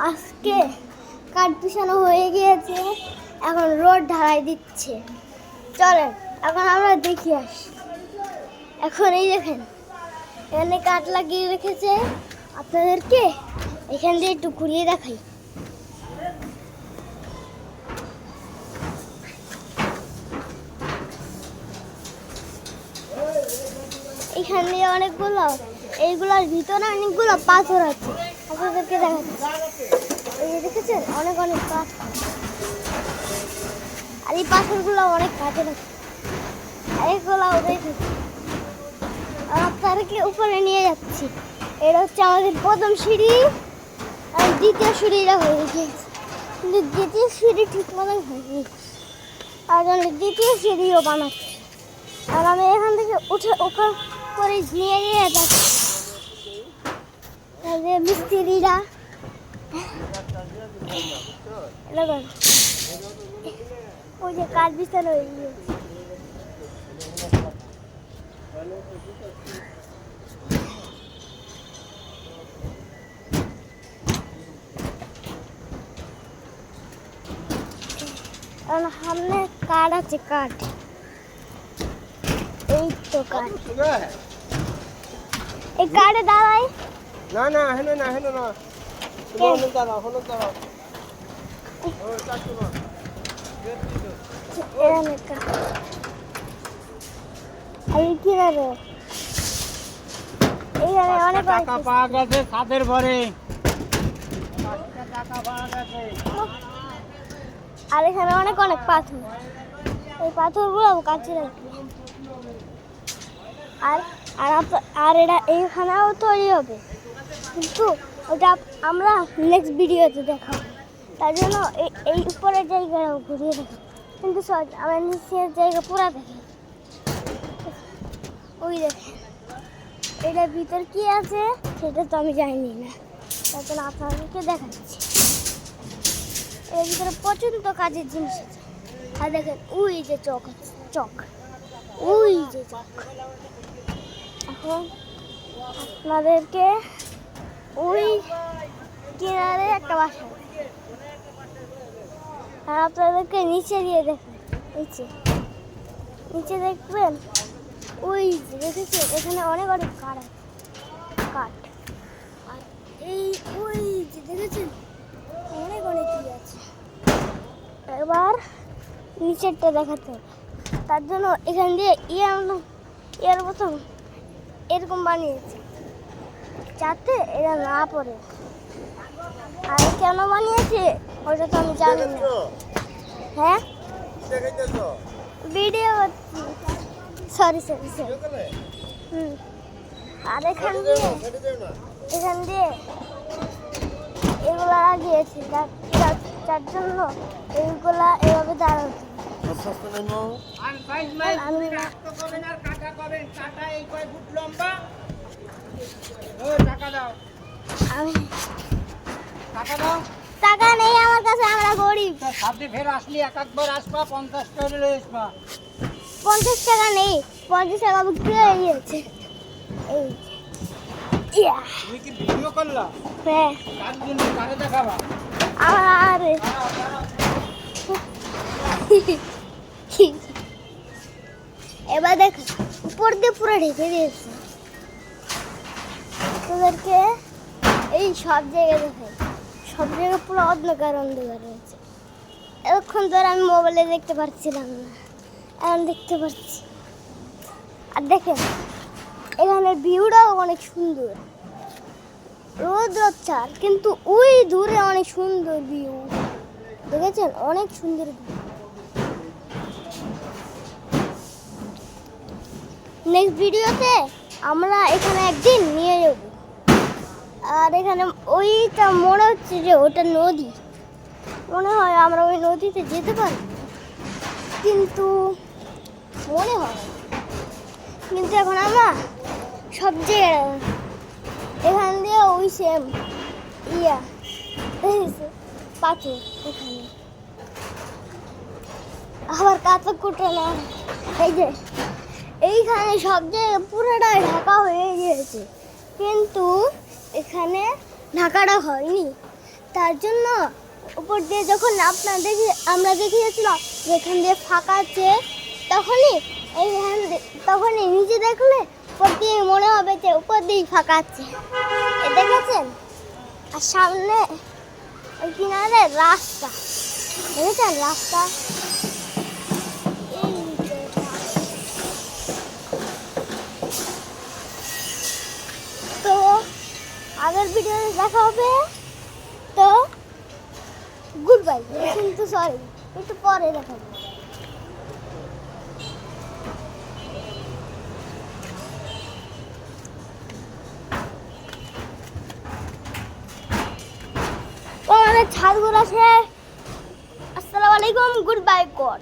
আজকে কাঠ পিছানো হয়ে গিয়েছে, এখন রোড ঢালাই দিচ্ছে। চলেন এখন আমরা দেখি আসি। এখন এই দেখেন এখানে কাঠ লাগিয়ে রেখেছে, আপনাদেরকে এখান দিয়ে একটু ঘুরিয়ে দেখাই। এখানে অনেকগুলো, এইগুলোর ভিতরে অনেকগুলো পাথর আছে, আপনাদেরকে দেখাচ্ছি। এই যে দেখেছেন অনেক অনেক পাথর, আর এই পাথরগুলো অনেক কাজে লাগে। এইগুলো আপনাদেরকে উপরে নিয়ে যাচ্ছি। এটা হচ্ছে আমাদের প্রথম সিঁড়ি, আর দ্বিতীয় সিঁড়িটা হয়ে গিয়েছে, কিন্তু দ্বিতীয় সিঁড়ি ঠিক মতন হয়নি, আর দ্বিতীয় সিঁড়িও বানাচ্ছে। আর আমি এখান থেকে উঠে ওখান করে নিয়ে যাচ্ছি। মিস্ত্রিরা ওই যে কাজ বিছানো হয়ে গিয়েছে। সামনে কাঠ আছে, কাঠ, এই তো কাঠ, এই কাঠে দাঁড়াই না না হেন না হেন না হলুদ দাঁড়াও হলুদ দাঁড়াও অনেক টাকা পাওয়া গেছে ছাদের ভরে, টাকা পাওয়া গেছে। আর এখানে অনেক অনেক পাথর, এই পাথরগুলো কাছে রাখবে। আর আর আর এটা এইখানেও তৈরি হবে, কিন্তু ওটা আমরা নেক্সট ভিডিওতে দেখাবো। তার জন্য এই উপরের জায়গাটাও ঘুরিয়ে দেখাবো, কিন্তু আমার নিচের জায়গা পুরা দেখে। ওই দেখে এটার ভিতর কি আছে সেটা তো আমি জানি না, তার জন্য আপনাদেরকে দেখাচ্ছি। এর ভিতরে প্রচণ্ড কাজের জিনিস আছে। আর দেখেন ওই যে চক আছে, চক, ওই যে চক। এখন আপনাদেরকে ওই কিনারে একটা বাসা, আর আপনাদেরকে নিচে দিয়ে দেখেন, নিচে নিচে দেখবেন ওই যে দেখেছেন এখানে অনেক অনেক কাঠ আছে, কাঠ। আর এই ওই যে দেখেছেন অনেক অনেক কি আছে। এবার নিচেরটা দেখাতে হবে, তার জন্য এখান দিয়ে এর মতো এরকম বানিয়েছে যাতে এরা না পড়ে। আর কেন বানিয়েছে ওটা তো আমি জানি না। হ্যাঁ ভিডিও করছি, সরি সরি সরি। আর এখান দিয়ে এগুলো লাগিয়েছি, যার জন্য এইগুলা এভাবে দাঁড়াতে। টাকা নেই আমার কাছে, আমরা গরিব। ফের আসলি একবার আসবা 50 টাকা লয়ে আসবা। 50 টাকা নেই, 50 টাকা বিক্রি হয়ে গিয়েছে। এই তুমি কি ভিডিও করলা? হ্যাঁ। কার জন্য কারে দেখাবা? আরে এবার দেখ উপর দিয়ে পুরো ঢেকে দিয়েছে। তোদেরকে এই সব জায়গায় দেখাই, সব জায়গায় পুরো অন্ধকার অন্ধকার রয়েছে। এতক্ষণ ধরে আমি মোবাইলে দেখতে পারছিলাম না, এখন দেখতে পাচ্ছি। আর দেখেন এখানে ভিউটাও অনেক সুন্দর, রোদ রচ্ছার, কিন্তু ওই দূরে অনেক সুন্দর ভিউ, দেখেছেন অনেক সুন্দর ভিউ। নেক্সট ভিডিওতে আমরা এখানে একদিন নিয়ে যাব। আর এখানে ওইটা মনে হচ্ছে যে ওটা নদী, মনে হয় আমরা ওই নদীতে যেতে পারি, কিন্তু মনে হয়। কিন্তু এখন আমরা সব জায়গায় এখান দিয়ে ওই সেম পাথর, এখানে আবার কাঁচা কুটো না, এই যে এইখানে সব জায়গায় পুরোটাই ঢাকা হয়ে গিয়েছে, কিন্তু এখানে ঢাকাটা হয়নি, তার জন্য উপর দিয়ে যখন আমরা দেখিয়েছিলাম যেখান দিয়ে ফাঁকা আছে, তখনই নিচে দেখলে উপর দিয়ে মনে হবে যে উপর দিয়েই ফাঁকা আছে। এ দেখেছেন? আর সামনে ওই কিনারে রাস্তা, দেখেছেন রাস্তা? এই যে তো আগের ভিডিওতে দেখা হবে। তো গুড বাই, কিন্তু সরি একটু পরে দেখা হবে। আমাদের ছাদগুলো আছে। আসসালামু আলাইকুম, গুড বাই কর।